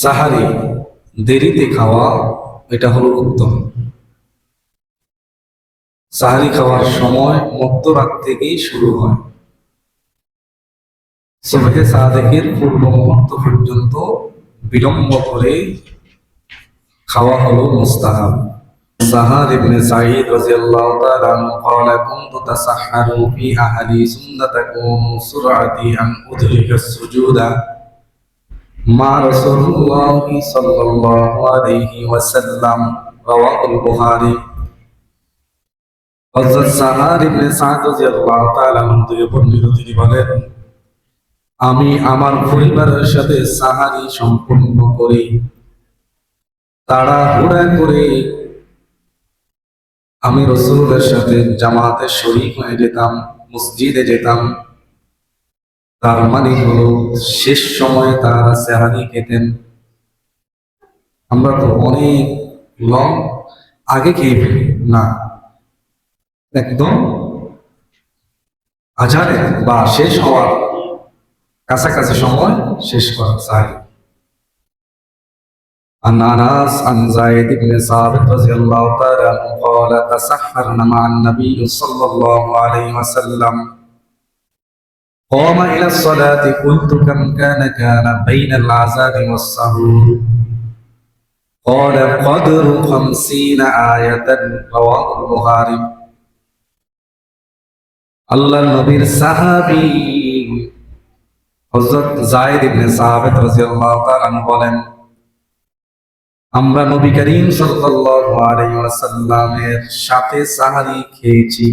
সাহারি দেরিতে খাওয়া এটা হলো উত্তম। সাহারি খাওয়ার সময় মধ্যরাত থেকেই শুরু হয়, সুবহে সাদেকের পূর্ব মুহূর্ত পর্যন্ত বিলম্ব করে খাওয়া হলো মুস্তাহাব। সাহার ইবনে সাঈদ রাদিয়াল্লাহু তাআলা আনহু قال كنت تسحر في أهلي ثم تكون سرعتي أن أدرك السجود مع رسول الله صلى الله عليه وسلم رواه البخاري। হযরত সাহার ইবনে সাঈদ রাদিয়াল্লাহু তাআলা আনহু থেকে বর্ণিত, তিনি বলেন, আমি আমার পরিবারের সাথে সাহারি সম্পূর্ণ করি, তাড়াহুড়া করে আমি রাসূলের সাথে জামাতে শরীক হয়ে যেতাম, মসজিদে যেতাম। তার মানে হলো শেষ সময়ে তারা সাহারি খেতেন। আমরা তো অনেক লং আগে খেয়ে ফেলি না, একদম আজানে বা শেষ হওয়ার কাছাকাছি সময় শেষ করা সাহারি। عن أنس عن زيد بن ثابت رضي الله تعالى عنه قال تسحرنا مع النبي صلى الله عليه وسلم قام إلى الصلاة قلت كم كان بين العذاب والسحور قال قدر 50 آية رواه البخاري। আল্লাহর নবীর সাহাবী হযরত যায়েদ ইবনে সাবিত রাদিয়াল্লাহু তাআলা আনহু বলেন, আমরা নবী করিম সাল্লাল্লাহু আলাইহি ওয়াসাল্লামের সাথে সাহারি খেয়েছি,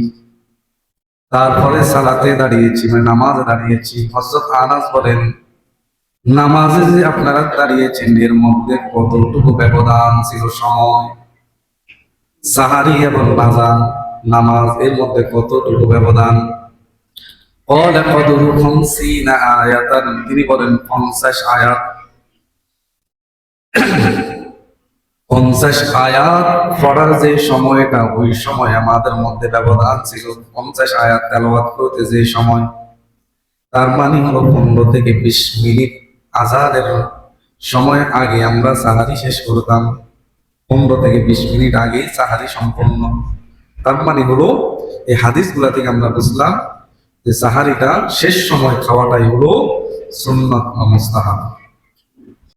তারপরে সালাতে দাঁড়িয়েছি, মানে নামাজে দাঁড়িয়েছি। হযরত আনাস বলেন, নামাজে যে আপনারা দাঁড়িয়েছেন এর মধ্যে কতটুকু ব্যবধান ছিল সময়, সাহারি এবং আযান নামাজ এর মধ্যে কতটুকু ব্যবধান। قال قدر 50 আয়াতান, তিনি বলেন 50 আয়াত। 50 আয়াত পড়ার যে সময়টা, ওই সময় আমাদের মধ্যে ব্যবধান ছিল 50 আয়াত তেলাওয়াত করতে যে সময়, তার মানে হলো 15 থেকে 20 মিনিট আযানের সময় আগে আমরা সাহারি শেষ করতাম। 15 থেকে 20 মিনিট আগে সাহারি সম্পূর্ণ। তার মানে হলো এই হাদিসগুলা থেকে আমরা বুঝলাম যে সাহারিটা শেষ সময় খাওয়াটাই হলো সুন্নাত বা মুস্তাহাব।